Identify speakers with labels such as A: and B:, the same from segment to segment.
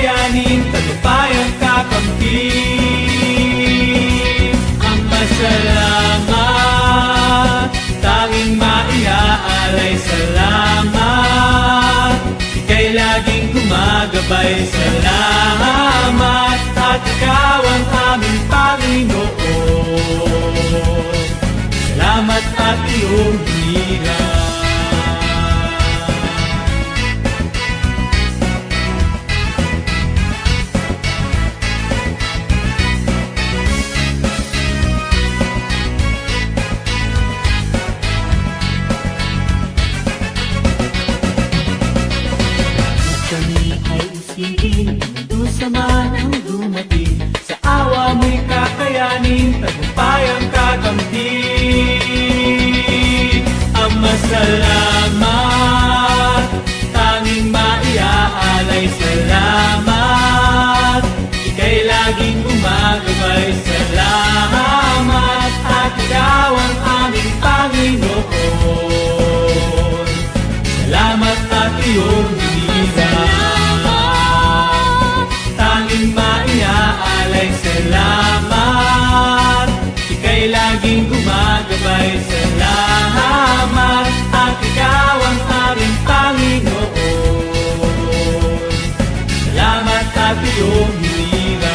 A: kakayanin, tagumpayang kakamtin. Ama, salamat, tanging maiaalay, salamat. Ika'y laging gumagabay, salamat. At ikaw ang aming Panginoon, salamat at iyong hiniram. Sama ng dumating, sa awa mo'y kakayanin, tagumpayang kakamtin. Ama, salamat, tanging maiaalay, salamat. Ika'y laging gumagabay, salamat. At ikaw ang aming Panginoon, salamat at iyong hiniram. Maiaalay, salamat. Ika'y laging gumagabay, salamat. At ikaw ang aming Panginoon, salamat at iyong hiniram.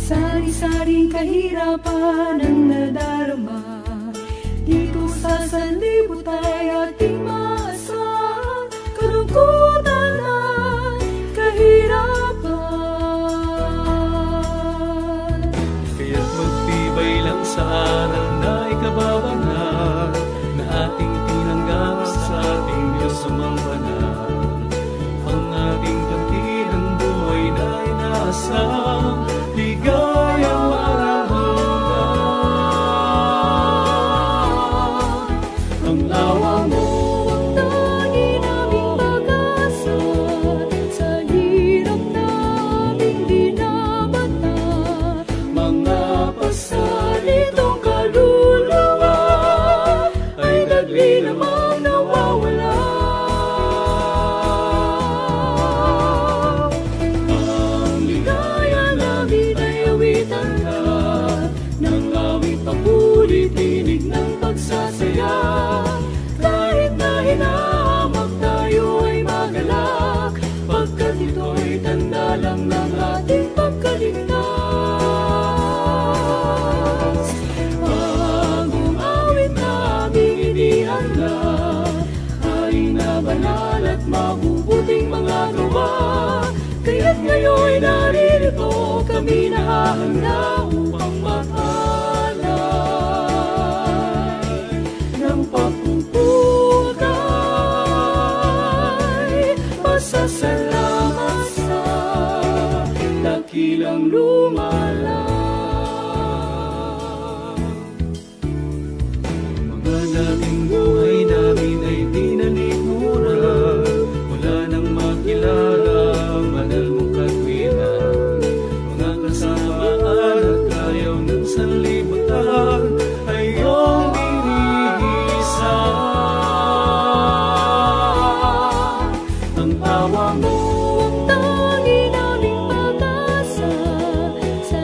B: Sari-saring kahirapan ang nadarama, dito sa sanlibutan ay ating maasahan, kalungkutan at kahirapan.
A: Kaya't magtibay lang sa aral na ikababanal, na ating tinanggap sa ating Diyos amang banal. Ang ating kantilang buhay na inaasam, ligayang maramdaman. Ang awa mo,
B: tangi naming pag-asa, sa hirap naming dinabata.
A: mga pasalitong kaluluwa ay dagli namang nawawala. Ang ligaya namin ay awitan ka, ng awit papuri, tinig ng pagsasaya. Kahit na hinahamag tayo ay magalak, pagkat ito'y tanda lang ng ating pagkaligtas. Bagong awit na aming inihanda, ay na banal at mabubuting mga gawa. Kaya't ngayon'y naririto kami nahahanda upang mag-alay ng pagpupugay, pasasalamat sa dakilang lumalang. Mga dating buhay namin ay di nalikuran, wala nang makilala ang banal mong katwiran. Mga kasamaan at ayaw ng sanlibutan ay iyong binihisan. Ang tawa mo,
B: Tangi naming pag-asa, sa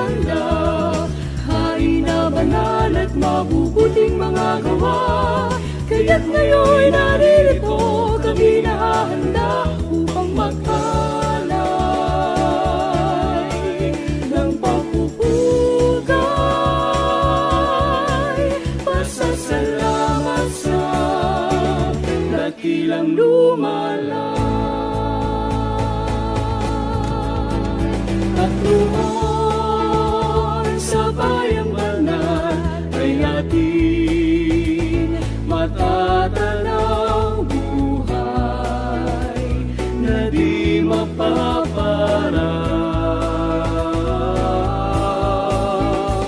B: handa. Hain na banal at mabubuting mga gawa, kaya't ngayon'y naririto kami nahahanda upang mag-alay ng pagpupugay. Pasasalamat sa dakilang lumalang at doon sa bayang banal ay ating matatanaw buhay na di mapaparang.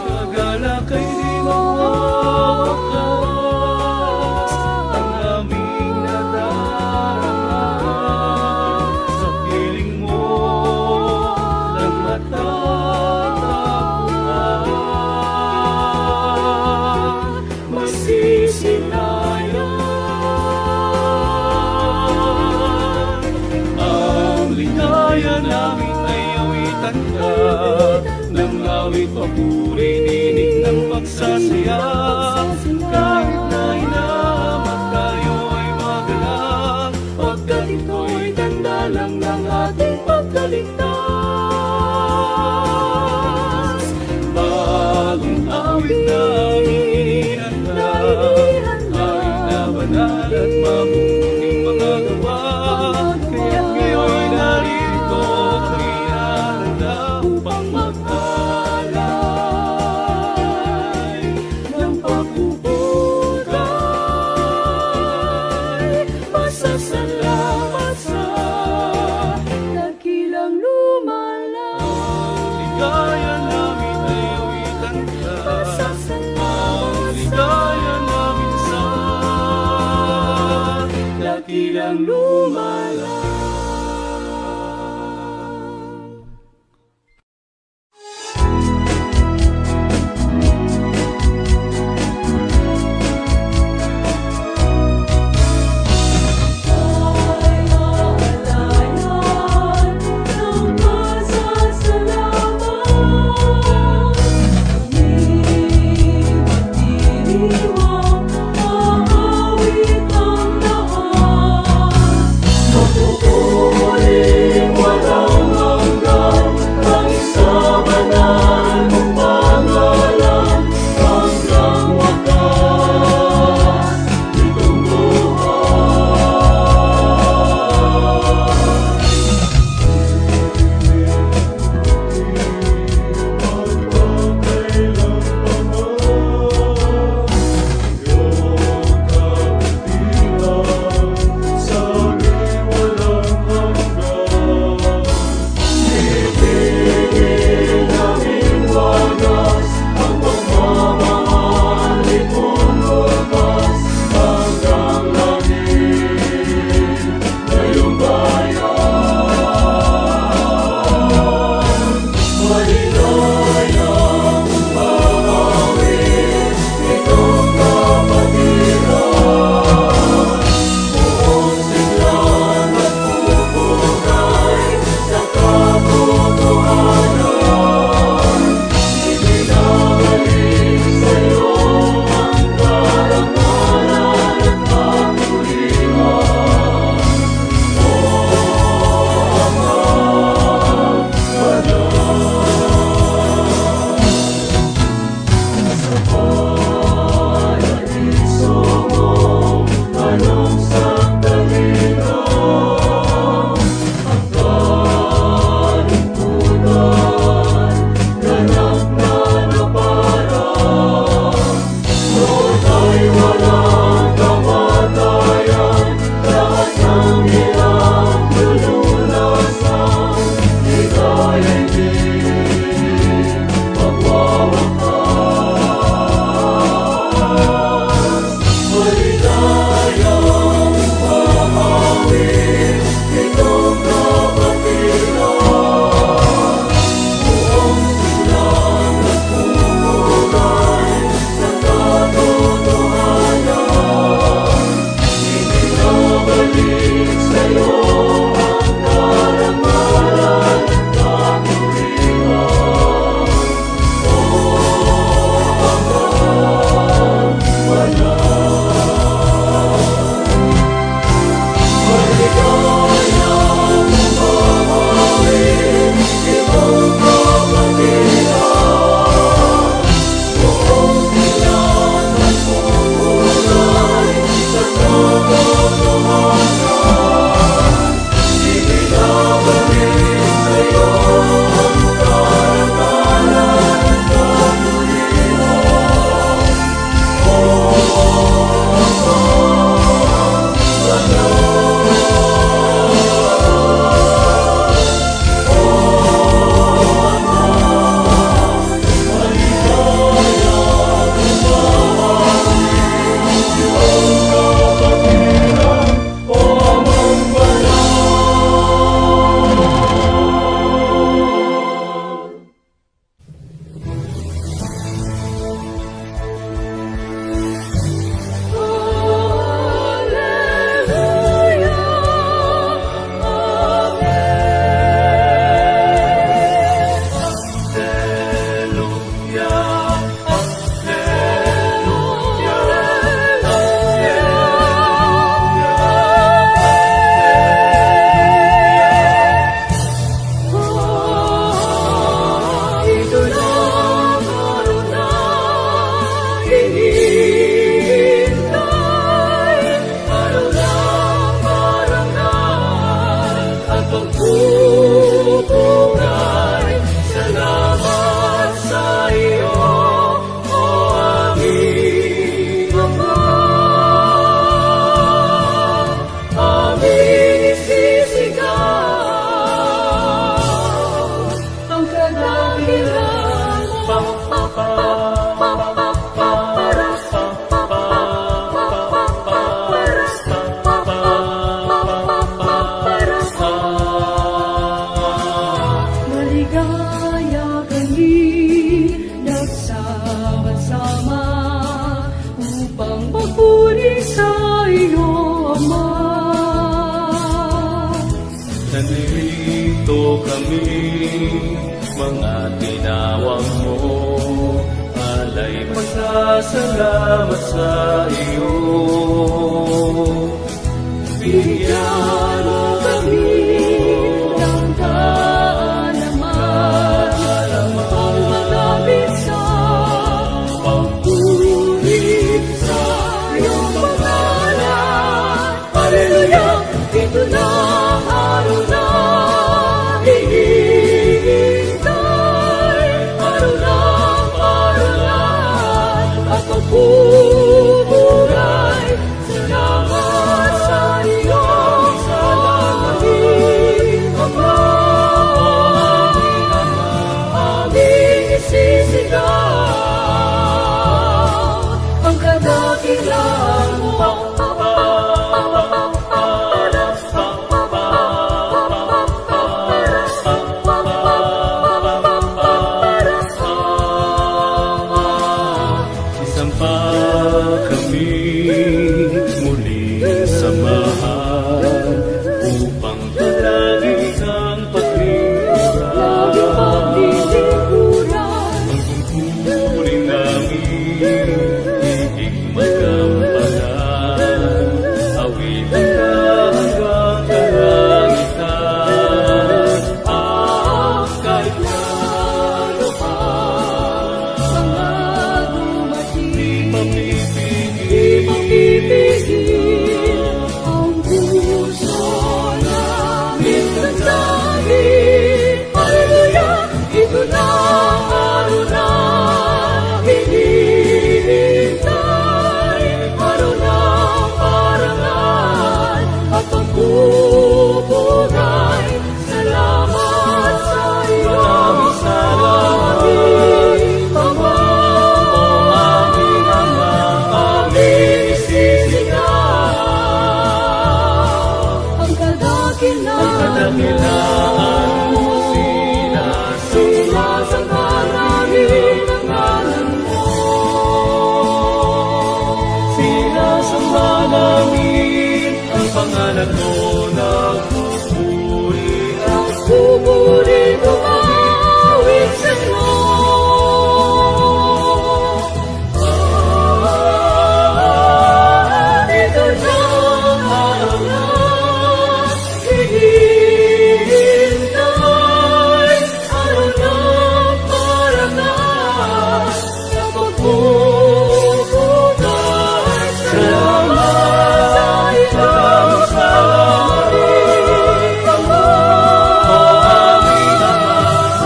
B: Kagalakay di mawawakas ang aming nadarama. Sa piling mo lang matatagpuan, masisilayan. Ang ligaya namin ay awitan ka ng awit papuri, dinig ng pagsasaya. Kahit na hinahamag tayo ay magalang, pagkat ito'y tanda lang ng ating pagkaligtas. Bagong awit na aming handa, kahit na banal at mabuting mga gawa, kaya't ngayon'y naririto kami handa upang mag-alay ng pagpupugay. Pasasalamat sa dakilang lumalang.
A: Ang ligaya namin ay awitan ka. Ang ligaya namin sa
B: Dakilang lumalang. kaya kami nagsama-sama upang magpuri sa iyo, Ama.
A: Nandito kami, mga tinawag mo, alay pasasalamat sa iyo.
B: Bigyan mo kami ng kaalaman upang magamit sa pagpuri sa iyong pangalan. Hallelujah! Ito na ang araw na hinihintay, araw ng paralan at pagpupuri. Salamat sa iyo, aming Ama. Aming isisigaw ang kadakilaan mo.
A: Isang pa kami muling samahan upang talagin ang
B: Lagi paglilingkuran,
A: ang tungkulin namin, higit magampalan, awitin ka hanggang kalangitan.
B: kahit na ano pa mga dumating, ipagpipigil ang puso namin nandahin. Hallelujah! Ito na ang araw na hinihintay, araw ng parangal at pagpupugay. Salamat sa iyo, aming Ama. Aming isisigaw ang kadakilaan mo. Sinasamba namin ang ngalan mo.
A: Sinasamba namin ang pangalan mo, nagpupuri
B: Ang pupuri tumawid sa iyo. Ito na ang araw na hinihintay, araw ng parangal sa pagpupugay. Salamat sa iyo, aming Ama.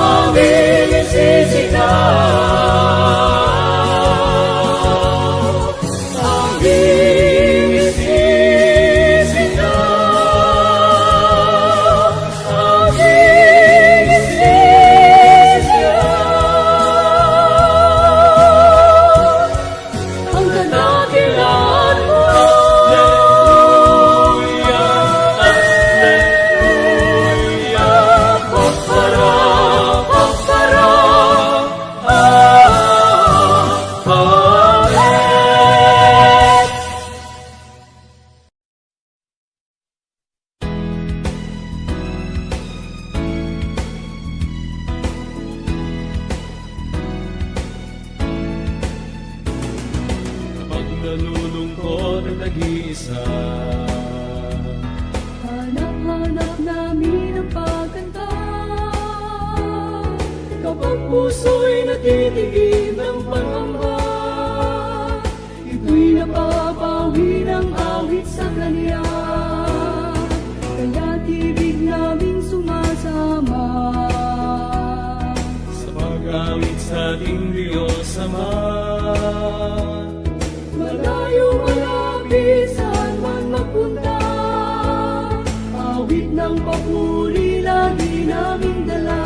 B: Aming isisigaw, aming isisigaw, aming isisigaw ang kadakilaan mo.
A: kapag nalulungkot at nag-iisa.
B: Hanap-hanap namin ang pagkanta kapag puso'y natitigil ng pangamba. Ito'y napapawi ng awit sa Kanya, kaya't ibig naming sumasama
A: Sa pag-awit sa ating Diyos Ama,
B: malayo malapit saan man magpunta. Awit ng papuri lagi naming dala.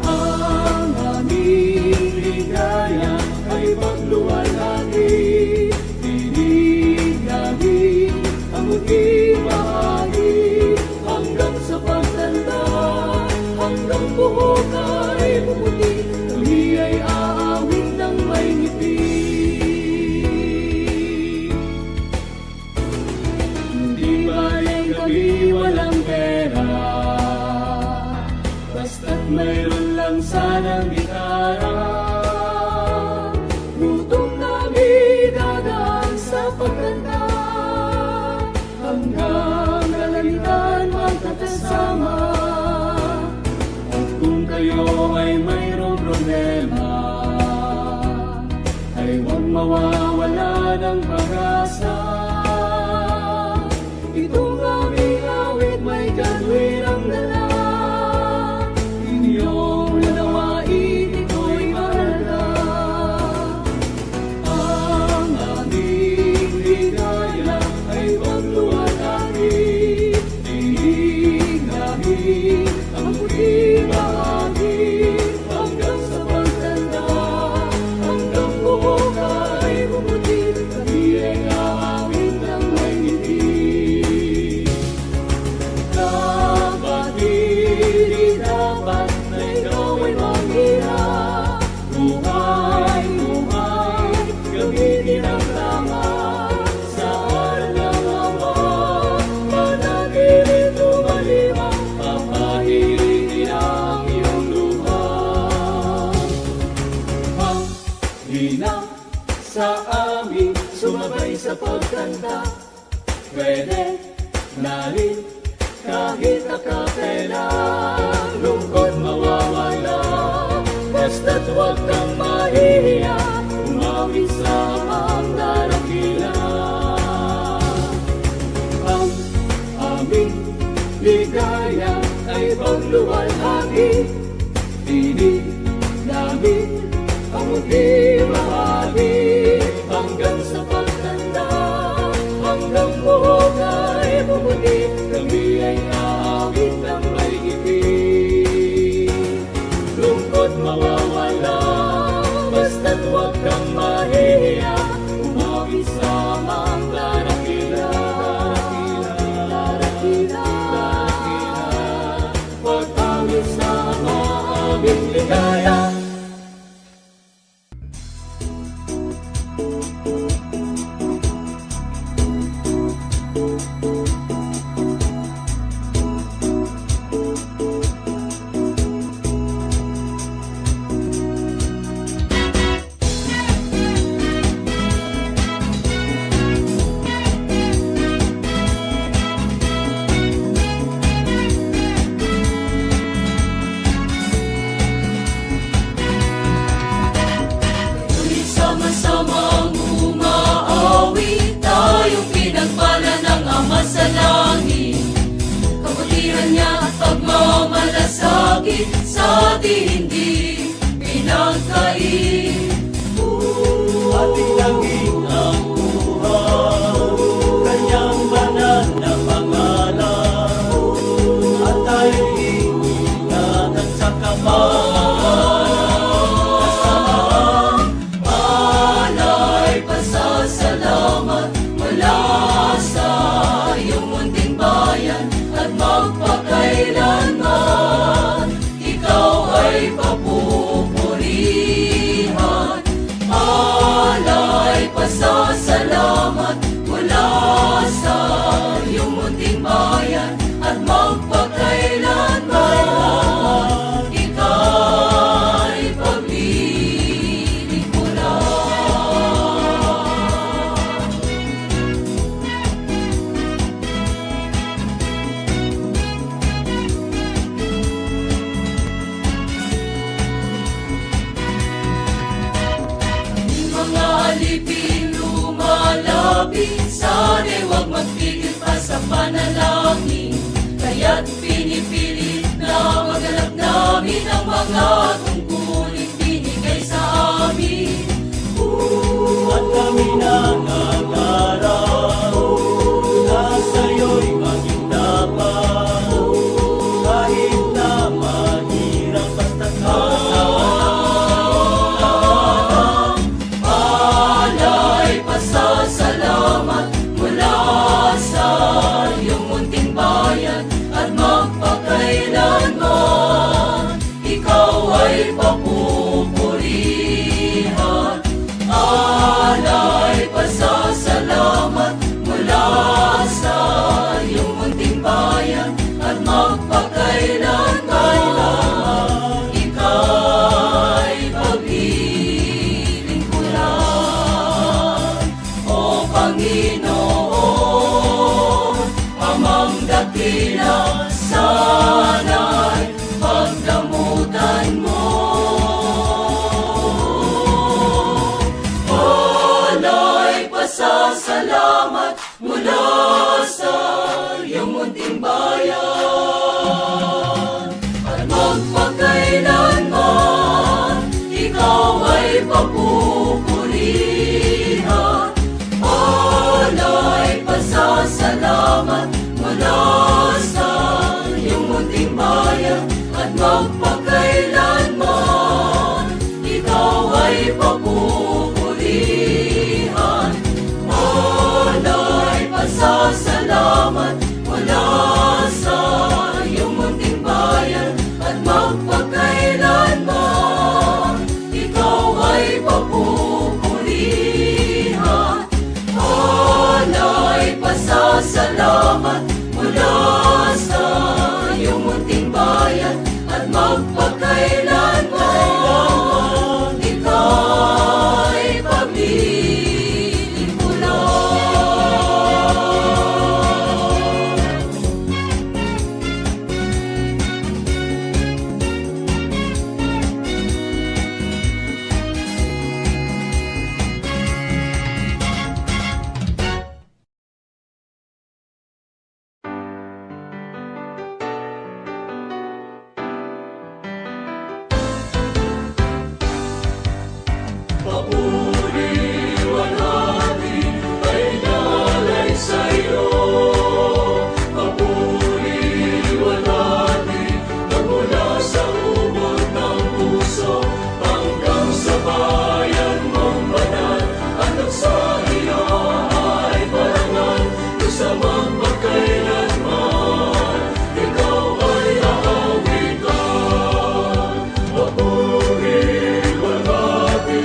B: Ang aming ligaya ay pagluwalhati. Tinig namin ang muting bahagi hanggang sa pagtanda, hanggang
A: mayroon lang sanang iharap.
B: Gutom namin dadaan sa pagkanta, hanggang kalangitan magkakasama.
A: At kung kayo ay mayroong problema, ay huwag mawawala ng pag-asa.
B: Itong aming awit may katwirang dala, inyong nanawain ito'y mahalaga.
A: Ang aming ligaya ay pagluwalhati, tinig namin ang muling bahagi, hanggang sa pagtanda, hanggang buhok ay bumuti, kami ay aawit ng may ngiti. Kapatid, di dapat na ikaw ay manghirap. Buhay, buhay, gamitin ang tama sa aral ng Ama. Manatiling lumalima, papahiritin ang iyong luha. Ang hina sa amin, sumabay sa pagkanta, pwede narin kahit akapela. Lungkot mawawala, basta't huwag kang mahihiya, umawi sa amang darakila. Ang aming ligaya ay pagluwalhati, tinig namin ang muling bahagi, hanggang sa pagtanda, hanggang buhok ay bumuti, kami ay aawit ng may ngiti. Lungkot mawawala, basta't huwag kang mahihiya, umawi sa amang darakila. Darakila, pag-awit sa aming ligaya.
B: Ngunit sama-samang umaawi, tayong pinagpala ng Ama sa langit. Kabutihan niya at pagmamalasakit sa atin hindi pinagkait.
A: Ating langit ang buhay, kanyang banal na pangalan, at tayo'y ingatan sa kapanahan.
B: Alay pasasalamat mula sa iyong munting bayan, at magpakailanman ikaw ay kabilang, sana'y pagdamutan mo. Wala'y pasasalamat mula sa iyong munting bayan, at magpakailanman ikaw ay papupurihan. Wala'y pasasalamat mula sa iyong munting bayan, at magpakailanman ikaw ay papupurihan. Wala'y pasasalamat mula sa iyong munting bayan, at magpakailanman ikaw ay papupurihan. Wala'y pasasalamat mula sa iyong munting bayan, at magpakailanman ika'y pag-ibig mo lang. Papuri-walhati ay nalay sa'yo. Papuri-walhati magmula sa ubod ng puso hanggang sa bayan mong banal. Anak sa iyo ay parangal, sa magpakailanman ikaw ay aawitan. Papuri-walhati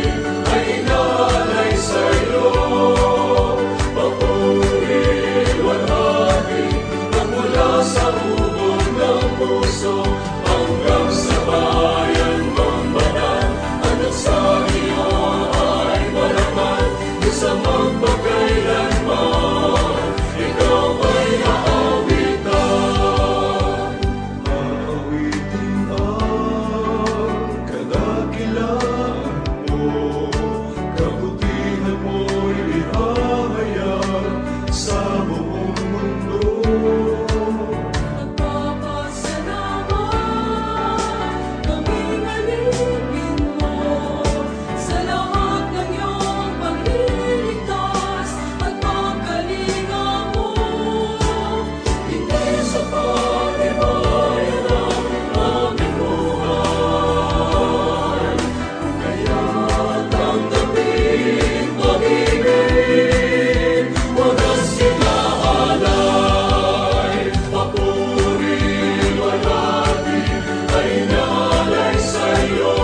B: ay nalay sa'yo. Papuri-walhati magmula sa ubod ng puso hanggang sa bayan mong banal. Anak sa iyo ay parangal, sa magpakailanman ikaw ay aawitan. Aawitin ang kadakilaan mo, kabutihan mo'y ihahayag sa buong mundo.
C: Nagpapasalamat kaming alipin mo sa lahat ng iyong pagliligtas at pagkalinga mo.
B: Hindi sa panibayan ang aming buhay, kaya tanggapin pag-ibig, wagas sinaalay. Papuri-walhati ay nalay sa'yo.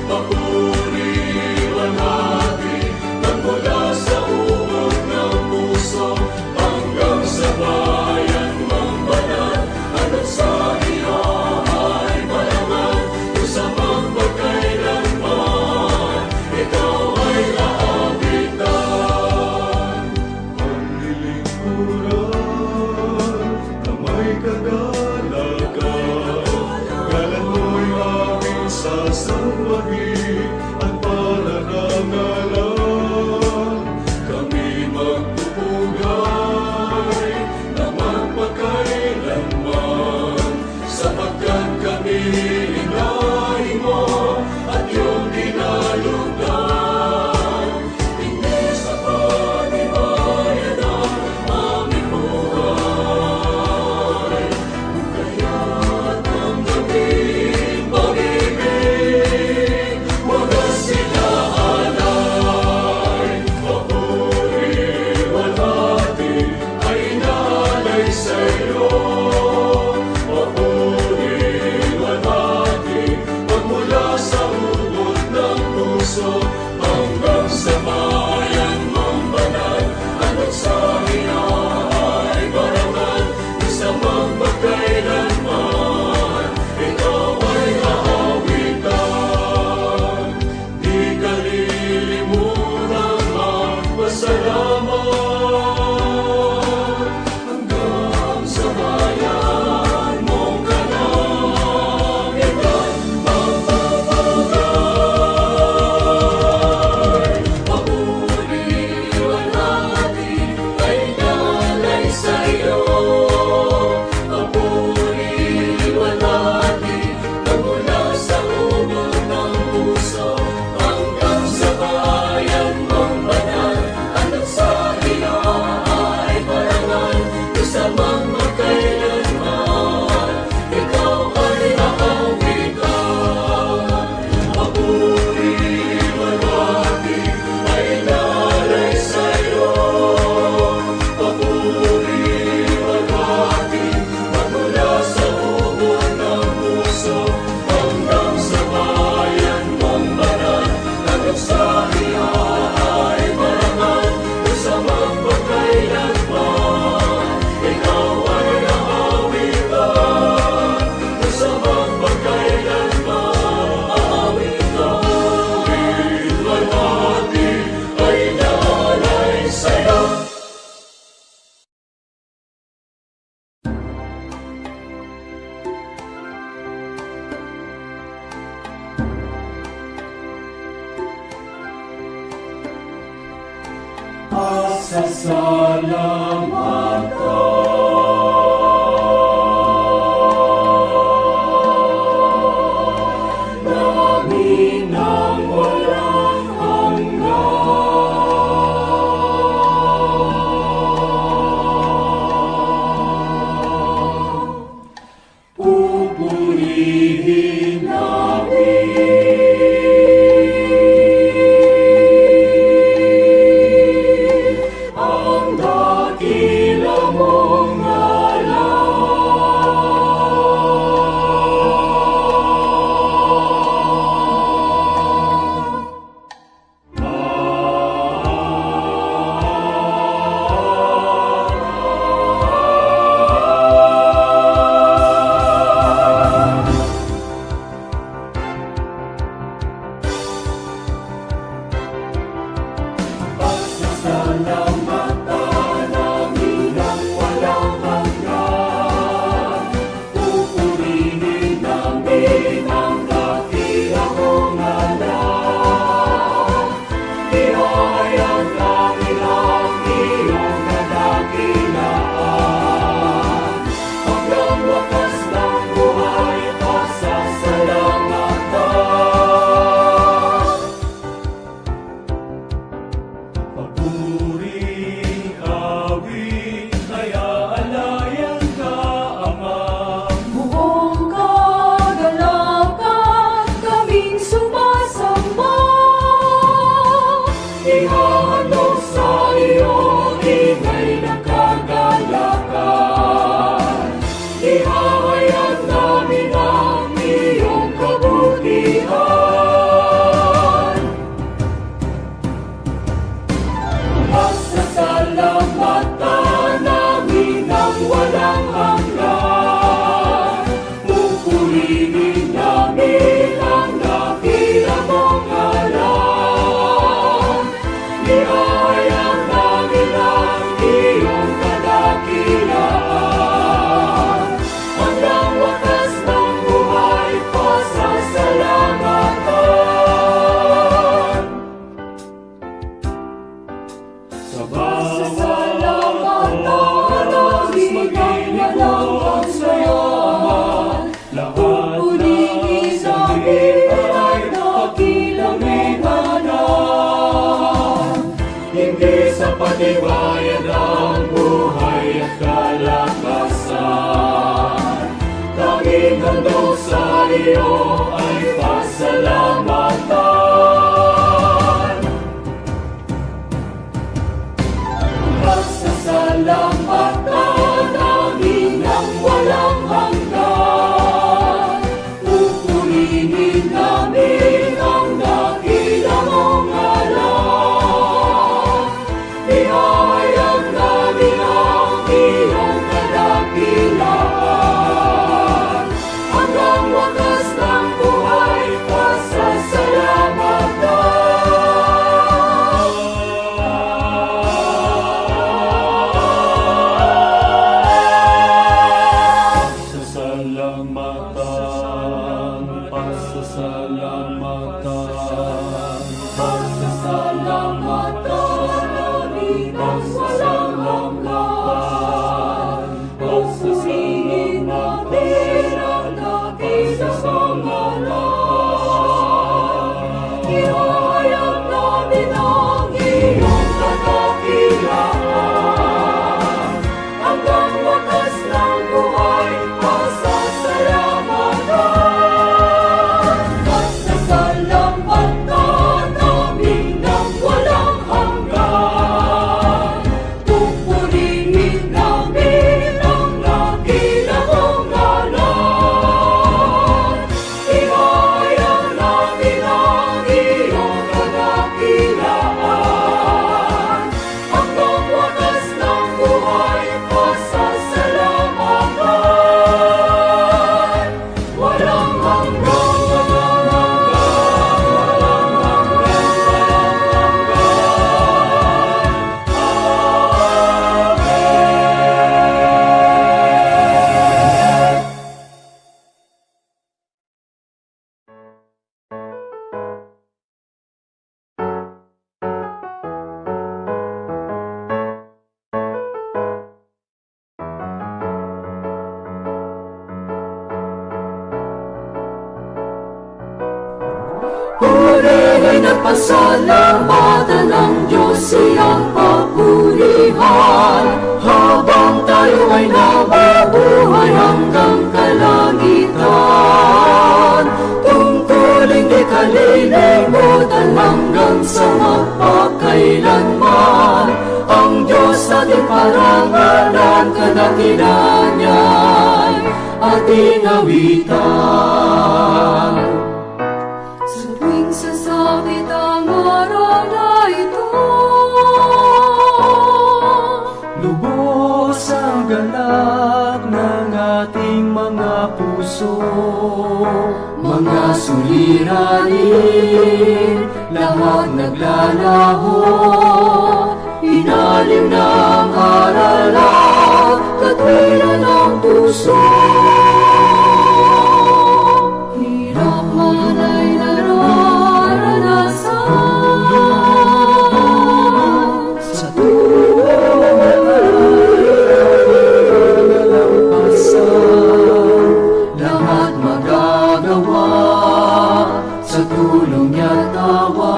B: Papuri-walhati magmula sa ubod ng puso hanggang sa bayan mong banal. Anak sa iyo ay parangal, sa magpakailanman ikaw ay aawitan. Panlilingkuran na may kagalakan, galan mo'y aming sasambahin at palarangalan. Kami magpupugay na magpakailanman, sapagkat kami inahin mo at iyong dinalugdan. Hindi sa panibayan ang aming buhay, kaya tanggapin pag-ibig, wagas sinaalay. Papuri-walhati ay nalay sa'yo. Papuri-walhati Pasasalamatan namin ng walang hanggan. Pupurihin namin ang dakila mong Pasasalamatan namin ng walang hanggan. Pupurihin namin ang dakila mong ngalan. Ihayag namin ang iyong kadakilaan. Hanggang wakas ng buhay, pasasalamatan. Papuri, awit, kaya alayan ka, Ama.
C: Buong kagalakan, kaming sumasamba.
B: Ihahandog sa iyo, ingay ng kagalakan. Ihahayag namin ang iyong kabutihan. Pasasalamatan namin ng walang hanggan. Pupurihin namin ang dakila mong ngalan. Ihayag namin ang iyong kadakilaan. Hanggang wakas ng buhay, pasasalamatan. Sa bawat oras maglilingkod sa'yo, Ama. Lahat ng saglit ay nakilaminganan. Hindi sa patibayan ang buhay at kalakasan. Tanging handog sa iyo ay pasalamatan. Pasasalamatan namin ng walang hanggan. Pupurihin namin ang dakila mong ngalan. Ihahayag namin ang iyong kadakilaan. Hanggang wakas ng buhay, pasasalamatan. Pasasalamatan, pasasalamatan namin ang walang hanggan. Pupurihin namin ang dakila mong ngalan. Ihayag namin ang iyong kadakilaan. Hanggang wakas ng buhay, pasasalamatan. Pasasalamatan pasalamatan ang Diyos siyang papurihan. Habang tayo ay nabubuhay hanggang kalangitan, tungkulin di kalilimutan hanggang sa magpakailanman. Ang Diyos ating parangalan, kadakilan niya'y ating awitan.
C: Sa tuwing sasakit ang araw na ito,
A: Lubos ang galak ng ating mga puso.
B: Mga suliranin, lahat naglalaho, inalim ng araw, katwiran ng puso.
C: hirap man ay nararanasan.
B: Sa tulong lahat magagawa, sa tulong niya tawa.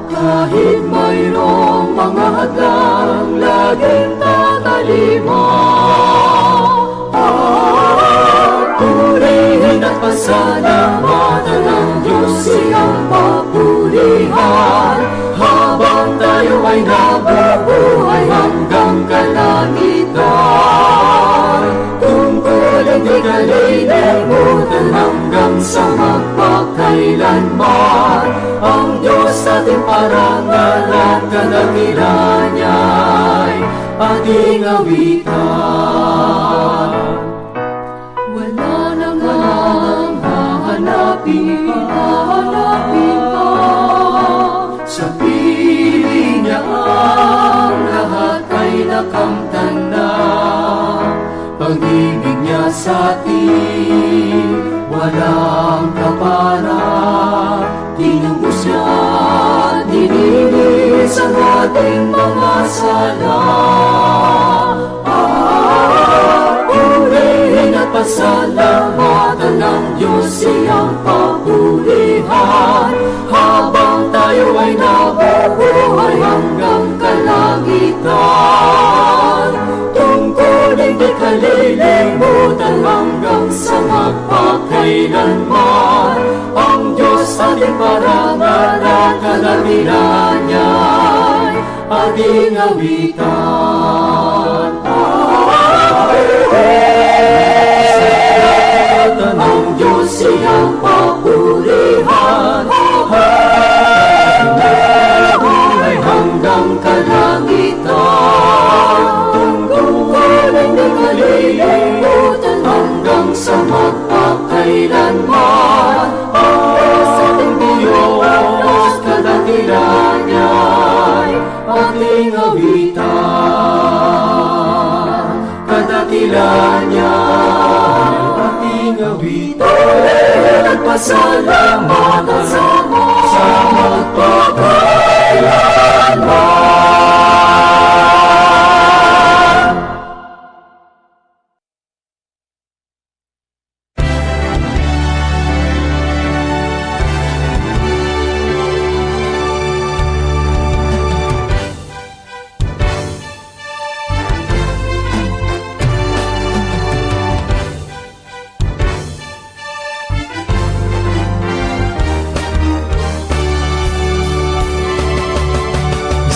B: Kahit mayroong mga hadlang, laging tatalima. Purihin at pasalamatan ang Diyos siyang papurihan. Habang tayo ay nabubuhay hanggang kalangitan, tungkulin di kalilimutan hanggang sa magpakailanman. Ang Diyos ating parangalan, kadakilan niya'y ating awitan.
C: Wala namang hahanapin pa.
B: Sa piling niya ang lahat ay nakamtan na. Pag-ibig niya sa atin walang kapara. Tinubos niya at dininis ang ating mga sala. Purihin at pasalamatan ng Diyos siyang papurihan. Habang tayo ay nabubuhay hanggang kalangitan, tungkulin di kalilimutan hanggang sa magpakailanman. Ang Diyos ating parangalan, kadakilan niya'y ating awitan. Ang Diyos siyang papurihan. Buhay hanggang kalangitan, tungkulin di kalilimutan hanggang sa magpakailanman. Ang Diyos ating Diyos, kadakilan niya'y ating awitan. Kadakilan niya'y ating awitan. At pasalamatan sa magpakailanman.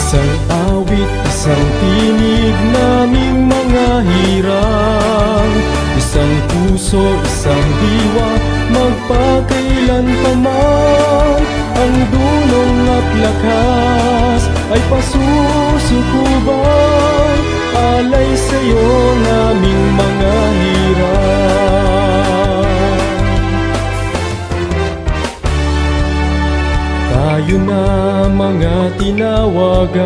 A: Isang awit, isang tinig naming mga hirang, isang puso, isang diwa, magpakailan pa man. Ang dunong at lakas ay pasusukuban, alay sa'yo naming mga hirang. Tayo na mga tinawagan,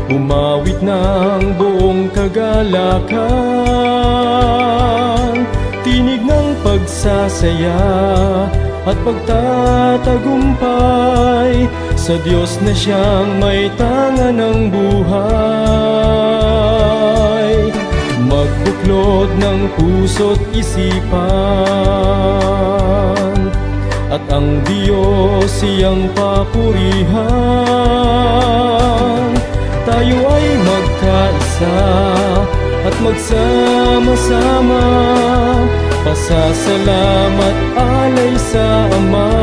A: umawit ng buong kagalakan, tinig ng pagsasaya at pagtatagumpay sa Diyos na siyang may tangan ng buhay. Magbuklod ng puso't isipan at ang Diyos siyang papurihan. Tayo ay magkaisa at magsama-sama, pasasalamat alay sa Ama.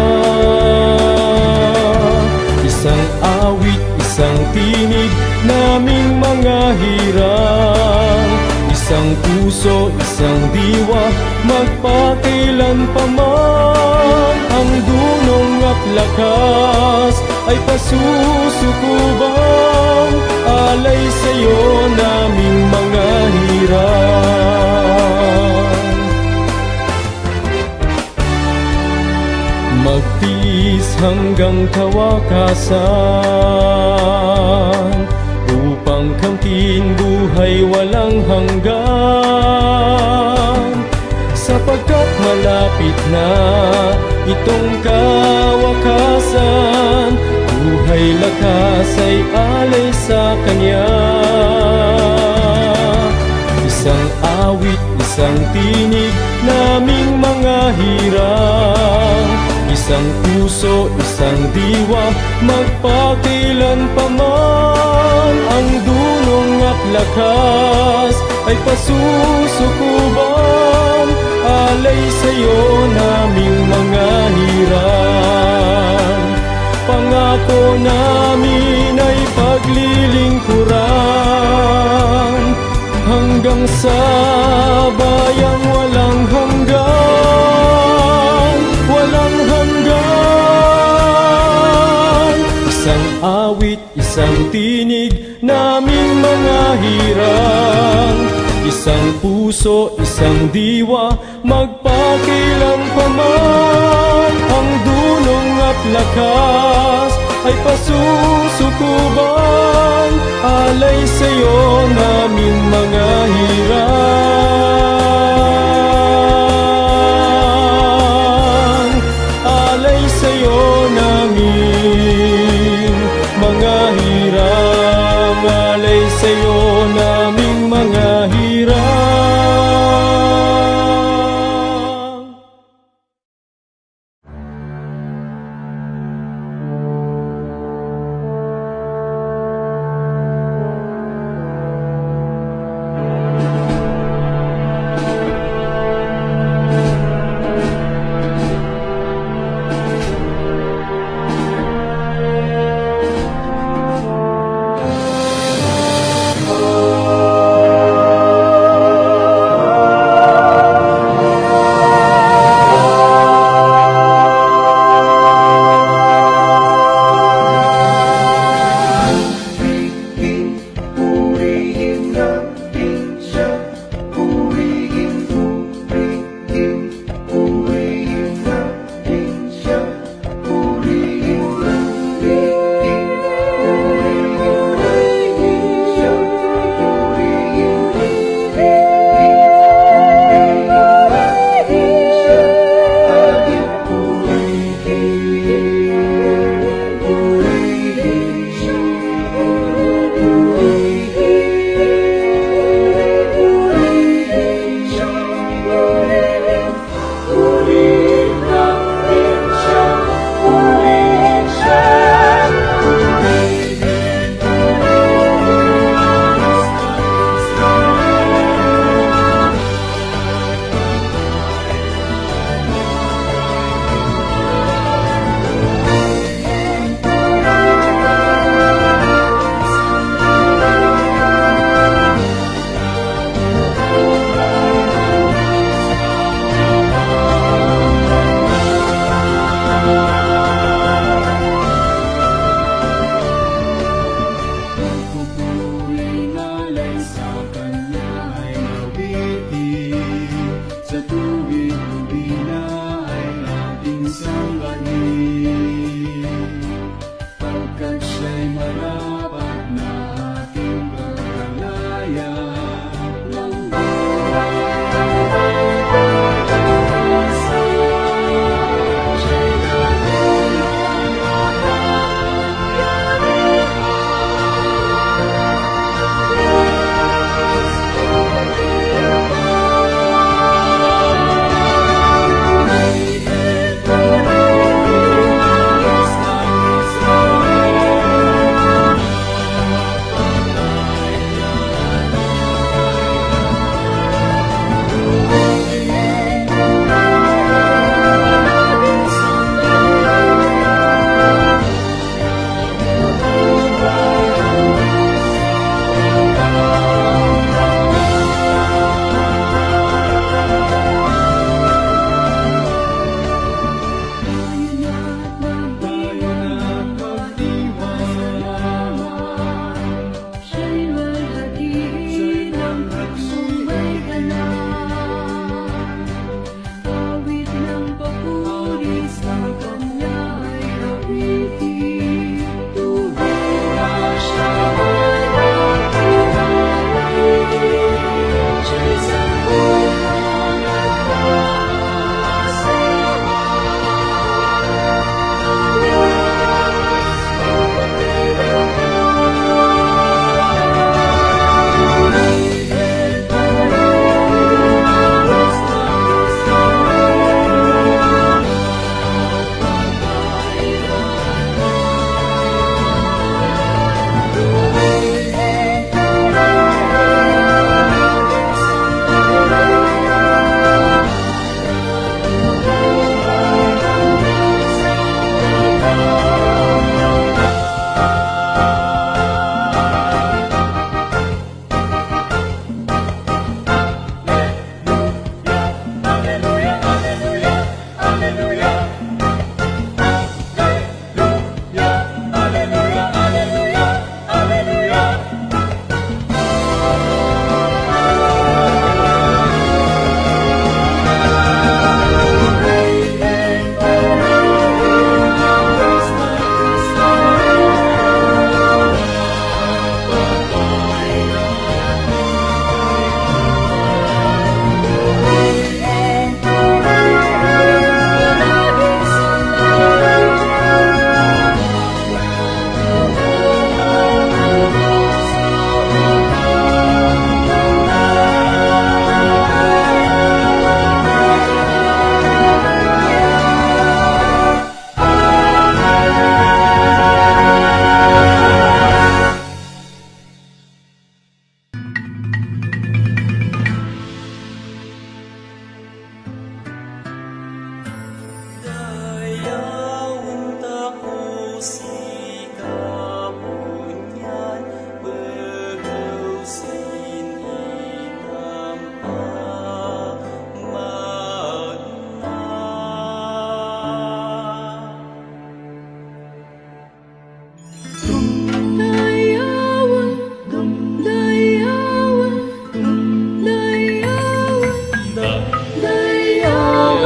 A: Isang awit, isang tinig, naming mga hirang, isang puso, isang diwa, magpakailan pa man. Ang dunong at lakas ay pasusukubang, alay sa'yo naming mga hirang. Magtiis hanggang kawakasan, upang kamtin buhay walang hanggan. Sapagkat malapit na itong kawakasan, buhay lakas ay alay sa Kanya. Isang awit, isang tinig, naming mga hirang, isang puso, isang diwa, magpakailan pa man. Ang dunong at lakas ay pasusukubang, alay sa'yo naming mga hirang. Pangako namin ay paglilingkuran, hanggang sa bayang walang hanggan, walang hanggan. Isang awit, isang tinig, naming mga hirang, isang puso, isang diwa, magpakilang pa man. Ang dunong at lakas ay pasusukubang, alay sa'yo naming mga hirang, alay sa'yo naming mga hirang, alay sa'yo naming mga hirang.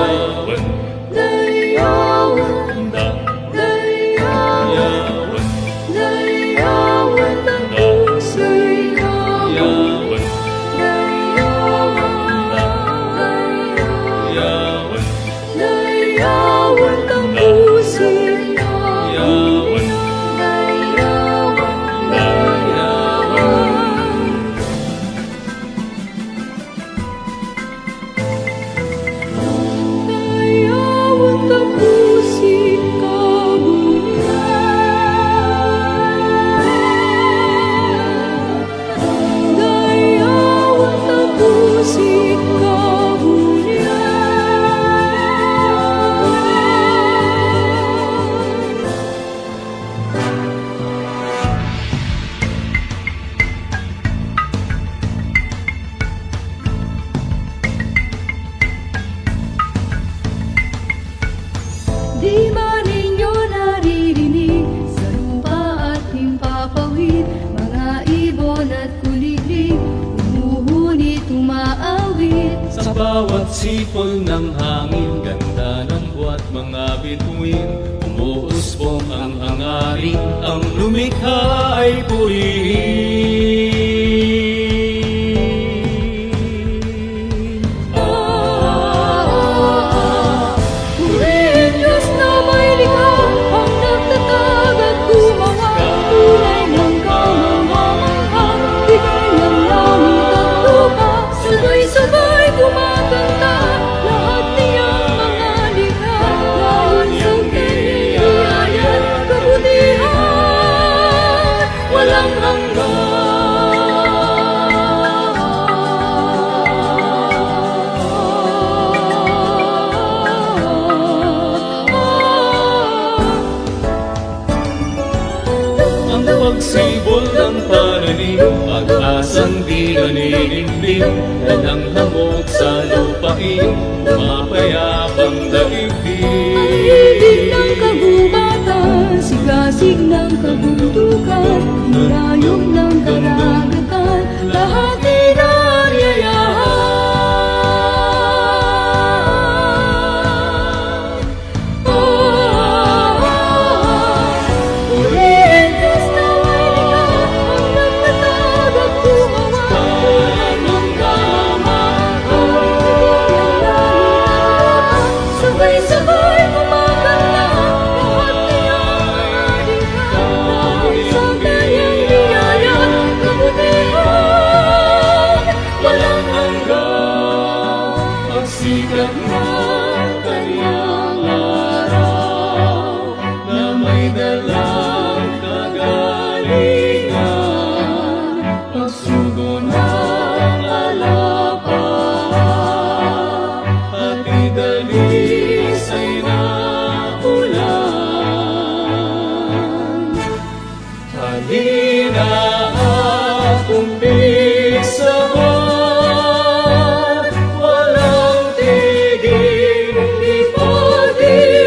A: Dayawan,
C: Dayawan,
A: dayawan,
C: dayawan ng puso'y
A: yawan,
C: dayawan,
A: yawan,
C: dayawan ng puso'y
A: yawan,
C: dayawan, dayawan ng puso'y kabutihan. Dayawan ng puso'y kabutihan. Di ba ninyo naririnig sa lupa at himpapawid, mga ibon at kuliglig, umuhuni, tumaawit.
A: sa bawat sipol ng hangin, ganda ng buwat mga bituin, umuusbong ang hangarin, ang lumikha ay purihin.
C: Purihin Diyos na may likha, ang nagtatag at gumawa, tunay ng kamamamangha, bigay ng langit at lupa, sabay-sabay kumakanta, lahat niyang mga likha, dahil sa kanyang biyaya, kabutihan, walang hanggan.
A: Ang pagsibol ng pananim, pag-asang di naninimlim, dalang hamog sa lupain, umapayapang daigdig.
C: Ibig ng kagubatan, sigasig ng kabundukan, hinayong ng karagatan, lahat inaryayahan. Purihin Diyos na may likha, ang nagtatag at gumawa, tunay ng kamamangha, bigay ng langit at lupa, sabay-sabay kumakanta, lahat niyang mga likha, dahil sa kanyang biyaya, kabutihan, walang hanggan.
A: Pagsikat ng kanyang araw, na may dalang kagalingan, pagsugo ng alapahan, at idalisay na ulan. Halina akong pisahan, walang tigil ipagdiwang.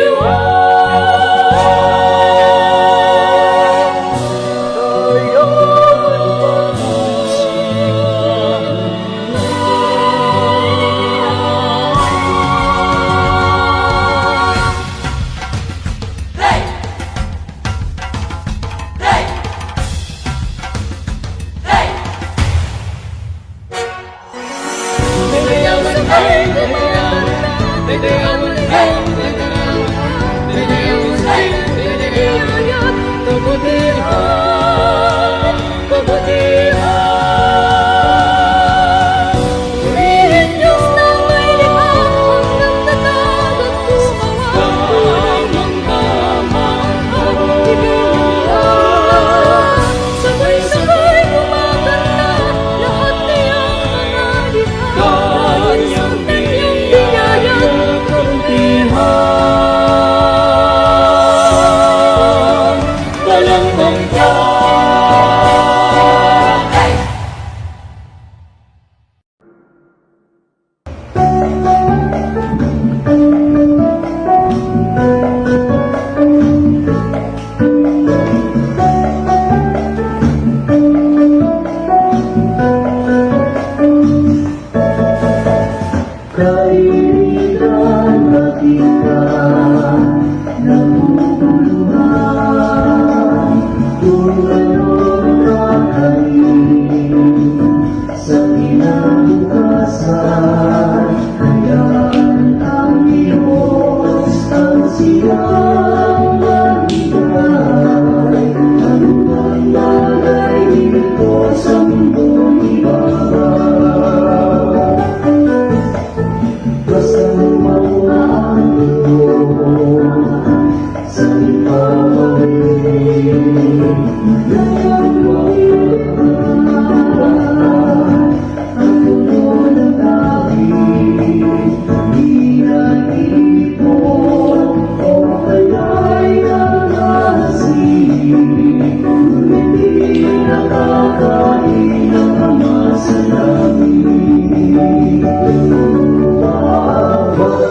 C: Purihin Diyos na may likha, ang nagtatag at gumawa, tunay ng kamamangha, bigay ng langit, sabay-sabay kumakanta, lahat niyang mga likha, dahil sa kanyang biyaya, kabutihan.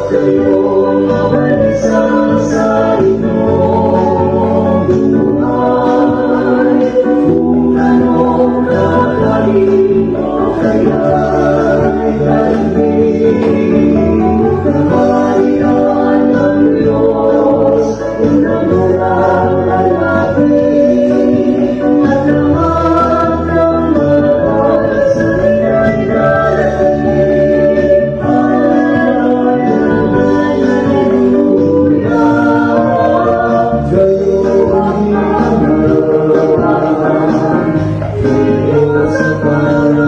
B: kayong mabalisa sa inyong buhay. Kung anong kakain mo kaya'y dalhin. Kamarihan ng Diyos, unang walang lalapit. At lahat ng mahal sa inyo'y darating. Hallelujah. Kayo ang inaasahan, Diyos sa paraiso.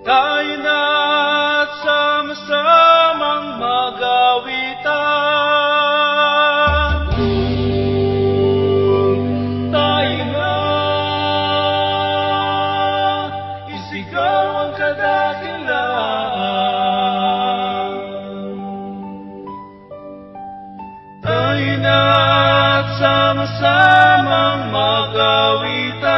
A: Tayo na't sama-samang magawitan. Tayo na isigaw ang kadakilaan. Tayo na't sama-samang magawitan.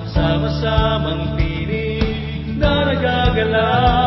A: Sama-samang tinig na nagagalaw.